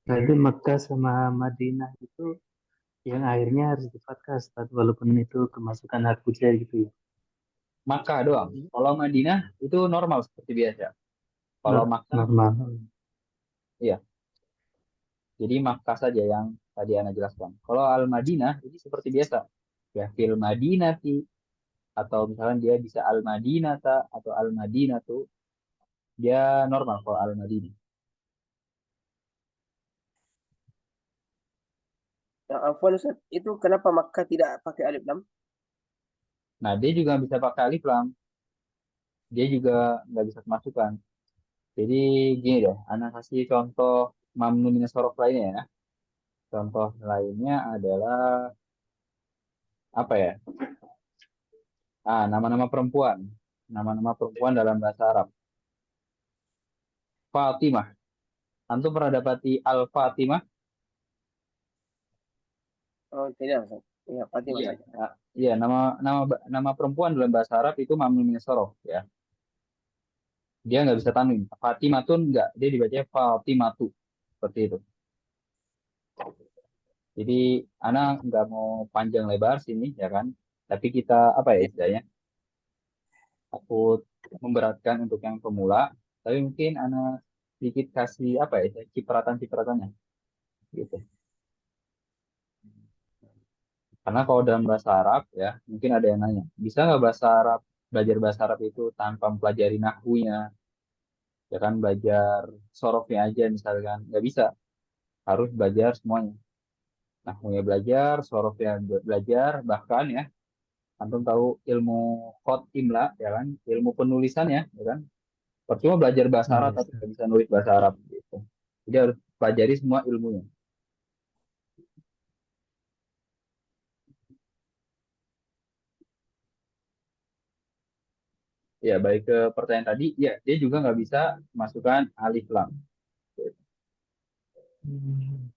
Speaker 2: Berarti Mekah sama Madinah itu yang akhirnya harus di fathah, Ustaz, walaupun itu kemasukan hak ujar gitu ya.
Speaker 1: Makkah doang. Kalau Madinah itu normal seperti biasa. Kalau Makkah,
Speaker 2: Normal.
Speaker 1: iya. Jadi Makkah saja yang tadi Anda jelaskan. Kalau Al-Madinah ini seperti biasa. Ya, fil Madinati atau misalnya dia bisa Al-Madinata atau Al-Madinatu, dia normal kalau Al-Madinah.
Speaker 3: Nah, Afwan Ustaz, itu kenapa Makkah tidak pakai alif lam?
Speaker 1: Nah, dia juga bisa pakai alif lam. Dia juga nggak bisa kemasukan. Jadi gini deh, Anda kasih contoh mamnu minas huruf lainnya ya. Contoh lainnya adalah apa ya? Nama-nama perempuan. Nama-nama perempuan dalam bahasa Arab. Fatimah. Antum pernah dapati Al-Fatimah?
Speaker 3: Oh, tidak Ustaz. Ya, Fatimah
Speaker 1: Iya.
Speaker 3: saja.
Speaker 1: Iya, nama nama nama perempuan dalam bahasa Arab itu mamnu minas huruf ya. Dia nggak bisa tanwin. Fatimatun nggak, dia dibacanya Fatimatu. Seperti itu. Jadi anak nggak mau panjang lebar sini ya kan. Tapi kita apa ya istilahnya? Takut memberatkan untuk yang pemula. Tapi mungkin anak sedikit kasih apa ya cipratan-cipratannya gitu. Karena kalau dalam bahasa Arab ya mungkin ada yang nanya, bisa nggak belajar bahasa Arab itu tanpa mempelajari nahwunya, ya kan belajar sorofnya aja misalkan, nggak bisa, harus belajar semuanya. Nahwunya belajar, sorofnya belajar, bahkan ya antum tahu ilmu khot imla ya kan, ilmu penulisannya ya kan. Percuma belajar bahasa
Speaker 2: Iya,
Speaker 1: Arab tapi
Speaker 2: Ustaz.
Speaker 1: nggak bisa nulis bahasa Arab gitu. Jadi harus pelajari semua ilmunya. Ya, baik ke pertanyaan tadi, ya dia juga nggak bisa masukkan alif lam.
Speaker 2: Hmm.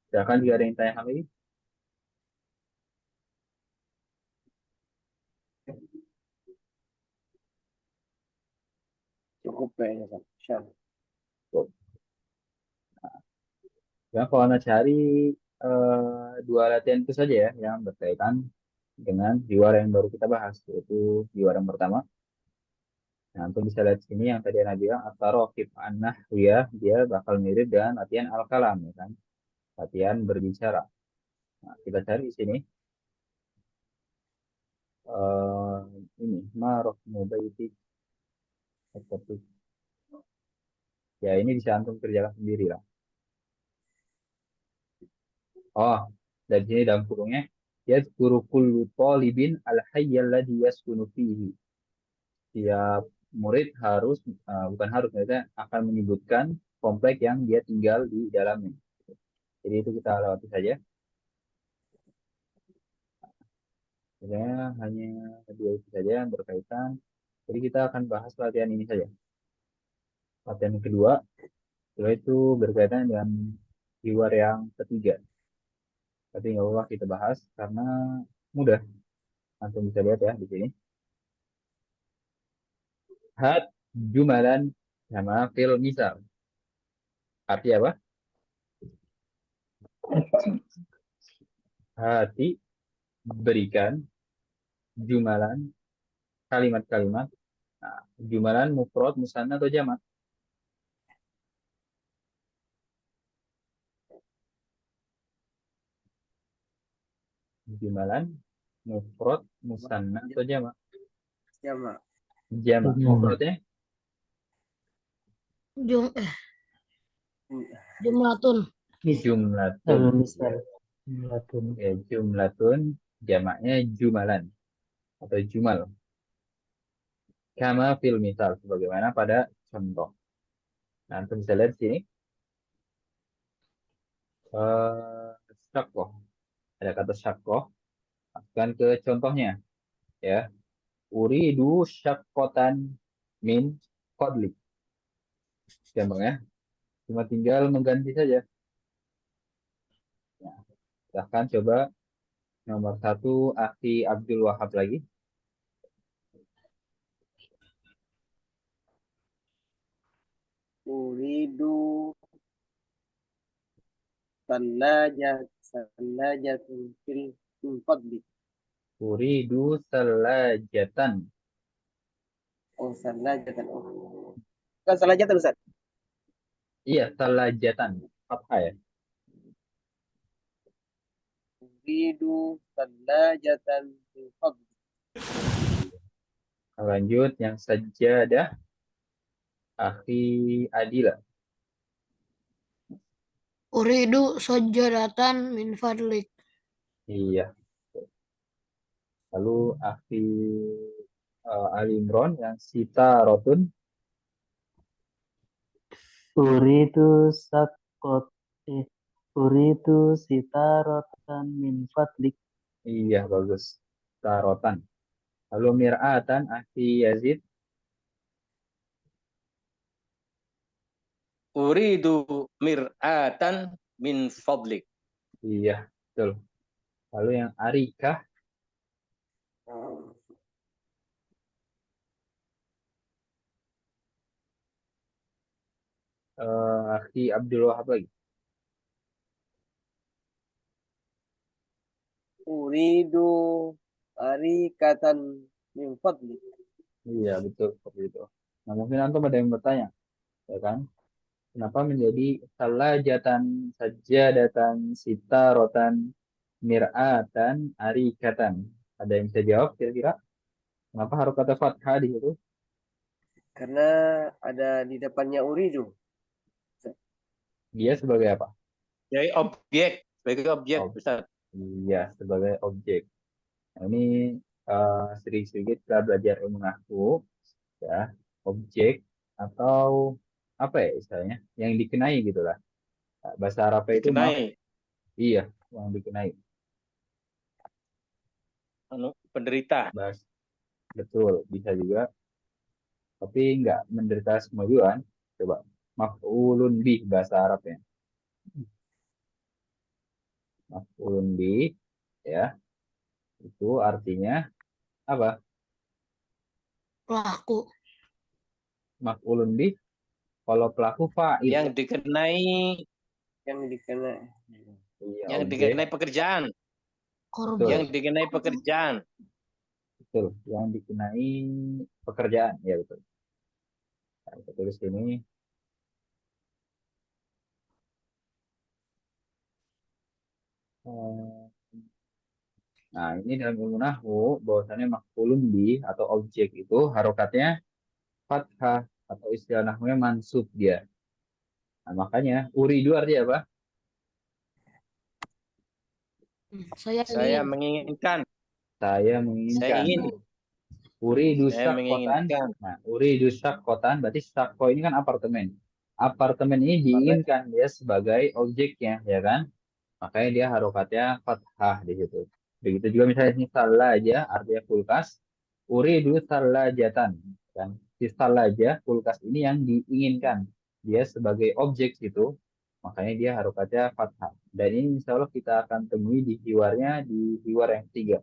Speaker 1: Silakan jika ada yang tanya lagi.
Speaker 3: Cukup kayaknya Ustaz. Insyaallah.
Speaker 1: Ya, kalau Anda cari dua latihan itu saja ya yang berkaitan dengan jiwara yang baru kita bahas, yaitu jiwara yang pertama. Nah, untuk bisa lihat sini yang tadi Anda bilang, at-taraqib an-nahwiyah, dia bakal mirip dengan latihan al-kalam, ya kan? Latihan berbicara. Nah, kita cari di sini. eh, ini marokmu baitik tetapi ya ini bisa antum kerjakan sendiri lah. Oh, dari sini dalam kurungnya yadhkuru kullu talibin al-hayya alladhi yaskunu fihi. Tiap murid harus bukan harus mereka akan menyebutkan komplek yang dia tinggal di dalamnya. Jadi itu kita lewati saja. Sebenarnya hanya dua itu saja yang berkaitan. Jadi kita akan bahas latihan ini saja. Latihan yang kedua, setelah itu berkaitan dengan keyword yang ketiga. Tapi nggak apa-apa kita bahas karena mudah. Langsung bisa lihat ya di sini. Hat jumalan sama fil misal. Arti apa? Hati berikan jumalan kalimat-kalimat. Nah, jumalan mufrad, musanna atau jamak? Jumalan mufrad, musanna atau jamak?
Speaker 3: Jamak.
Speaker 1: Jamak. Mufradnya
Speaker 4: Jum jumlatun.
Speaker 1: jumlatun.
Speaker 2: Misal jumlatun.
Speaker 1: Ya, jumlatun jamaknya jumalan atau jumal. Kama fil misal sebagaimana pada contoh. Nah, antum bisa lihat di sini. Syakoh. Ada kata syakoh. Masukkan ke contohnya. Ya. Uridu syakotan min kodlik. Gampang ya. Cuma tinggal mengganti saja. Nah, silahkan coba nomor satu Akhi Abdul Wahab lagi.
Speaker 3: Uridu salajatun fil fadli.
Speaker 1: Uridu salajatan.
Speaker 3: Oh, salajatan. Oh. Bukan salajatan, Ustaz.
Speaker 1: Iya, salajatan. Apa ya?
Speaker 3: Uridu salajatan fil fadli.
Speaker 1: Lanjut yang sajadah Akhi Adila.
Speaker 4: Uridu sajadatan min fadlik.
Speaker 1: Iya. Lalu Akhi Ali Imron yang Sita Rotun.
Speaker 2: Uridu sakot uridu sitarotan min fadlik.
Speaker 1: Iya, bagus. Sita Rotan. Lalu Mir'atan Akhi Yazid.
Speaker 5: Uridu mir'atan min fadlik.
Speaker 1: Iya, betul. Lalu yang Arika. Akhi Abdul Wahab lagi.
Speaker 3: Uridu arikatan min fadli.
Speaker 1: Iya, betul. Seperti itu. Nah, mungkin antum ada yang bertanya. Ya kan? Kenapa menjadi salajatan, sajadatan, sitarotan, mir'atan, arikatan? Ada yang bisa jawab kira-kira? Kenapa harus kata fathah di situ?
Speaker 3: Karena ada di depannya uridu.
Speaker 1: Dia sebagai apa?
Speaker 5: Jadi objek, sebagai objek,
Speaker 1: Oh,
Speaker 5: Ustaz.
Speaker 1: iya, sebagai objek. Nah, ini sedikit-sedikit kita belajar ilmu nahwu, ya, objek atau apa ya istilahnya? Yang dikenai gitulah. Nah, bahasa Arabnya itu maaf,
Speaker 5: Dikenai
Speaker 1: iya, yang dikenai.
Speaker 5: penderita.
Speaker 1: Bahas betul, bisa juga, tapi nggak menderita semua juga kan? Coba maf'ulun bih bahasa Arabnya. Maf'ulun bih, ya, itu artinya apa?
Speaker 4: Pelaku.
Speaker 1: Maf'ulun bih, kalau pelaku fa'il,
Speaker 5: Yang dikenai,
Speaker 3: Yang dikenai.
Speaker 1: iya,
Speaker 5: yang
Speaker 1: objek,
Speaker 5: dikenai pekerjaan,
Speaker 1: betul,
Speaker 5: yang
Speaker 4: Korban.
Speaker 5: dikenai pekerjaan.
Speaker 1: betul, yang dikenai pekerjaan, ya betul. Nah, kita tulis ini. eh, Nah, ini dalam ilmu nahwu bahwasannya maf'ulun bih atau objek itu harokatnya fathah atau istilah nahwunya mansub dia. Nah, makanya uridu artinya apa?
Speaker 4: Saya
Speaker 5: Saya
Speaker 4: ingin.
Speaker 5: menginginkan.
Speaker 1: Saya
Speaker 5: Saya
Speaker 1: menginginkan.
Speaker 5: ingin.
Speaker 1: Uridu
Speaker 5: Saya
Speaker 1: syaqqatan.
Speaker 5: menginginkan.
Speaker 1: Nah, uridu syaqqatan berarti syakko ini kan apartemen. Apartemen ini diinginkan dia sebagai objeknya, ya kan? Makanya dia harokatnya fathah di situ. Begitu juga misalnya ini aja artinya kulkas. Uridu salajatan. Kan? Si aja kulkas ini yang diinginkan. Dia sebagai objek situ. Makanya dia harokatnya fathah. Dan ini insya Allah kita akan temui di hiwarnya di hiwar yang ketiga.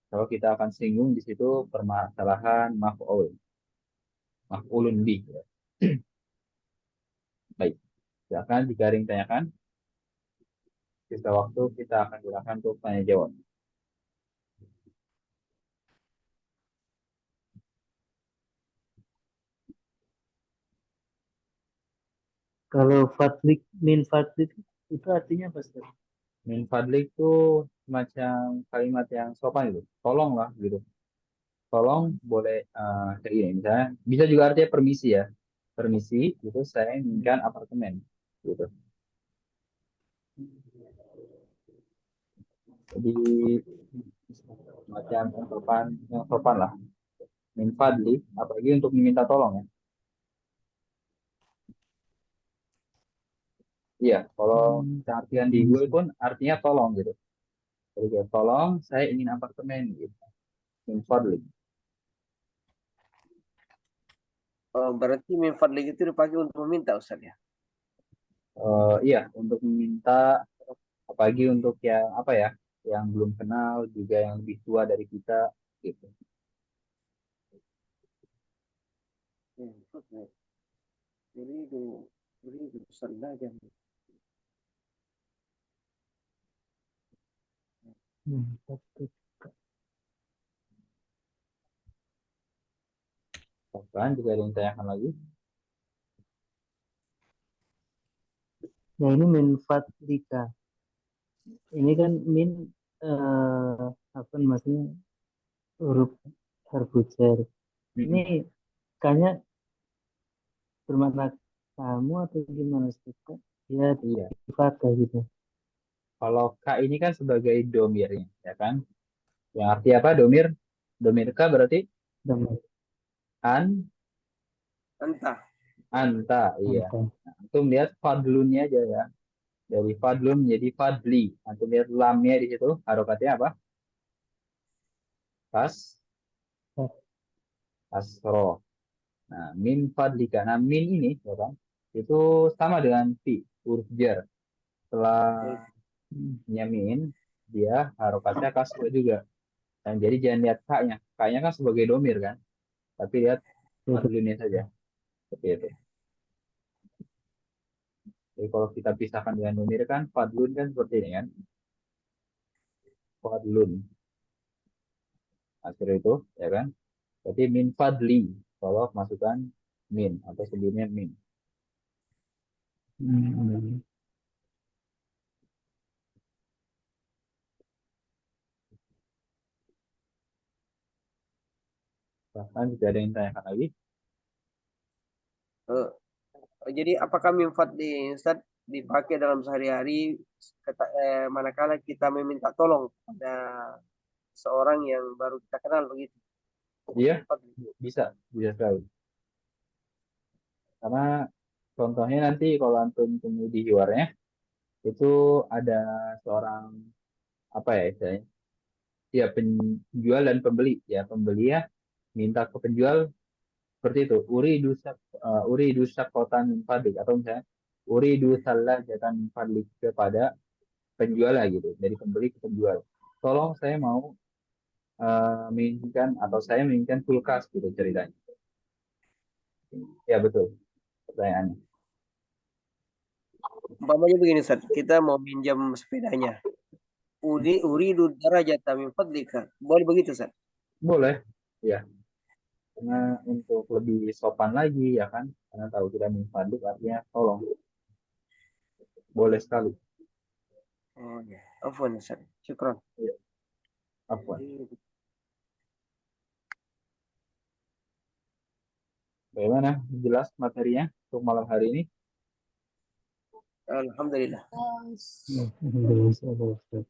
Speaker 1: Kalau kita akan singgung di situ permasalahan maf'ulun bih. Ya. Baik, silakan jika ada yang tanyakan. Sisa waktu kita akan gunakan untuk tanya jawab.
Speaker 2: Kalau fadlik, min fadlik itu artinya apa, Ustaz?
Speaker 1: Min fadlik itu semacam kalimat yang sopan itu. Tolonglah gitu. Tolong boleh kayak gini misalnya. Bisa juga artinya permisi ya. Permisi itu saya inginkan apartemen gitu. Jadi semacam yang sopan lah. Min fadlik apalagi untuk meminta tolong ya. Iya, kalau artian di Google pun artinya tolong gitu. Jadi kayak, tolong saya ingin apartemen gitu. Min fadlik.
Speaker 3: Oh, berarti min fadlik itu dipakai untuk meminta Ustaz ya.
Speaker 1: Iya, untuk meminta apalagi untuk yang apa ya, yang belum kenal juga yang lebih tua dari kita gitu.
Speaker 3: Uridu salajatan.
Speaker 2: Fadlik.
Speaker 1: Bahkan juga ada yang tanyakan lagi.
Speaker 2: Nah, ini min fadlika. Ini kan min apa maksudnya huruf harfujar. Ini kayaknya bermakna kamu atau gimana, Ustaz? Ya,
Speaker 1: Iya,
Speaker 2: di fathah gitu.
Speaker 1: kalau K ini kan sebagai domirnya, ya kan? Yang arti apa domir? Domir K berarti
Speaker 2: Damai.
Speaker 1: an,
Speaker 3: Entah.
Speaker 1: anta, iya.
Speaker 2: Entah.
Speaker 1: Nah, antum lihat fadlunnya aja ya. Dari fadlun menjadi fadli. Antum lihat lamnya di situ, harokatnya apa? Kas, kasro. Nah, min fadlika. Nah, min ini, ya kan? Itu sama dengan fi, huruf jar. Setelahnya min, dia harokatnya kasro juga. Dan jadi jangan lihat k-nya. K-nya kan sebagai domir kan. Tapi lihat fadlunnya saja. Seperti itu. Jadi kalau kita pisahkan dengan domir kan, fadlun kan seperti ini kan. Fadlun. Nah, seperti itu, ya kan? Berarti min fadli. Kalau masukkan min atau sebelumnya min. Bahkan jika ada yang tanyakan lagi,
Speaker 3: Eh, jadi apakah min fadli Ustaz dipakai dalam sehari-hari manakala kita meminta tolong pada seorang yang baru kita kenal begitu?
Speaker 1: iya
Speaker 3: Fadli.
Speaker 1: bisa sekali. Karena contohnya nanti kalau antum tunggu di hiwarnya, itu ada seorang apa ya istilahnya? Ya penjual dan pembeli. Ya pembeli ya minta ke penjual seperti itu. Uridu syakotan min fadlik atau misalnya uridu salajatan min fadlik kepada penjual lah gitu. Dari pembeli ke penjual. Tolong saya mau menginginkan atau saya menginginkan kulkas gitu ceritanya. Ya betul pertanyaannya.
Speaker 3: Umpamanya begini Ustaz, kita mau minjam sepedanya. Uridu darajata min fadlika. Boleh begitu Ustaz?
Speaker 1: Boleh, ya. Karena untuk lebih sopan lagi ya kan, karena tahu kita minfadlik artinya tolong. Boleh sekali.
Speaker 3: Oh ya. Afwan Ustaz. Syukran.
Speaker 1: Ya. Afwan. Bagaimana? Jelas materinya untuk malam hari ini?
Speaker 3: Alhamdulillah.
Speaker 2: Alhamdulillah, Ustaz.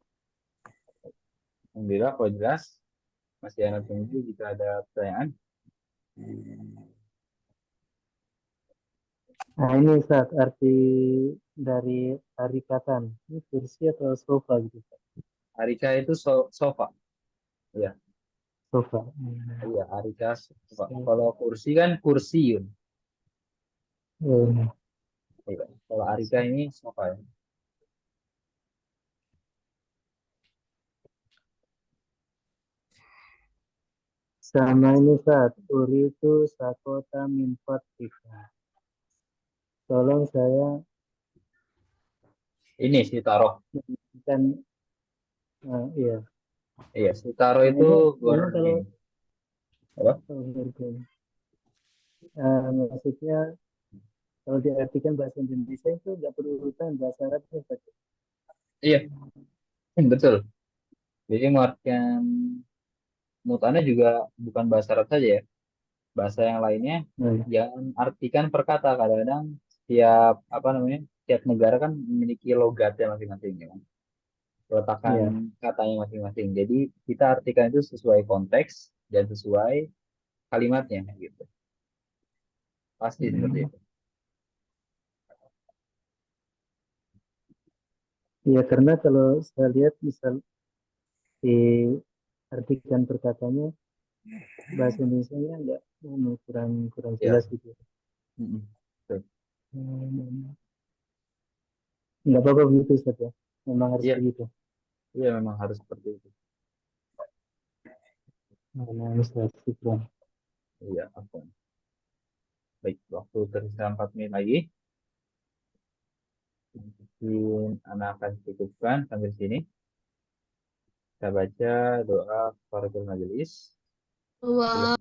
Speaker 1: Alhamdulillah, kalau jelas. Masih ada tunggu jika ada pertanyaan.
Speaker 2: Nah ini Ustaz, arti dari arikatan. Ini kursi atau sofa gitu, Ustaz?
Speaker 1: Arika itu sofa. Iya,
Speaker 2: Sofa.
Speaker 1: iya, Arika sofa. Kalau kursi kan kursiun.
Speaker 2: Hmm.
Speaker 1: Iya. Kalau Arika ini sofa ya.
Speaker 2: Sama ini Ustaz, uri itu sakota minfat tiga. Tolong saya
Speaker 1: Ini si Taro.
Speaker 2: kan, iya.
Speaker 1: Iya, si Taro
Speaker 2: Nah,
Speaker 1: itu
Speaker 2: ini kalau
Speaker 1: ini. Apa?
Speaker 2: maksudnya kalau diartikan bahasa Indonesia itu nggak perlu urutan bahasa Arabnya Ustaz.
Speaker 1: Iya, betul. Jadi mengartikan mutana juga bukan bahasa Arab saja ya. Bahasa yang lainnya
Speaker 2: Nah,
Speaker 1: jangan artikan per kata. Kadang-kadang setiap apa namanya? Setiap negara kan memiliki logatnya masing-masing ya kan. Peletakan
Speaker 2: iya.
Speaker 1: katanya masing-masing. Jadi kita artikan itu sesuai konteks dan sesuai kalimatnya gitu. Pasti seperti itu.
Speaker 2: Iya, karena kalau saya lihat misal diartikan perkataannya bahasa Indonesia-nya nggak kurang kurang
Speaker 1: Ya.
Speaker 2: jelas gitu.
Speaker 1: Mm-mm. Betul.
Speaker 2: Nggak apa-apa begitu Ustaz ya. Memang harus
Speaker 1: Iya,
Speaker 2: begitu.
Speaker 1: iya memang harus seperti itu.
Speaker 2: Nah, Ustaz, syukran.
Speaker 1: Iya, apa? Baik, waktu tersisa 4 menit lagi. Mungkin anak akan cukupkan sampai sini. Kita baca doa kafaratul majelis.
Speaker 4: Dua.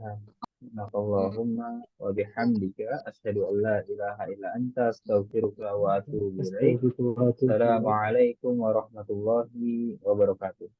Speaker 1: Subhanakallahumma wa bihamdika asyhadu an la ilaha illa anta astaghfiruka wa atubu ilaik.
Speaker 2: Astagfirullahaladzim.
Speaker 1: Assalamualaikum warahmatullahi wabarakatuh.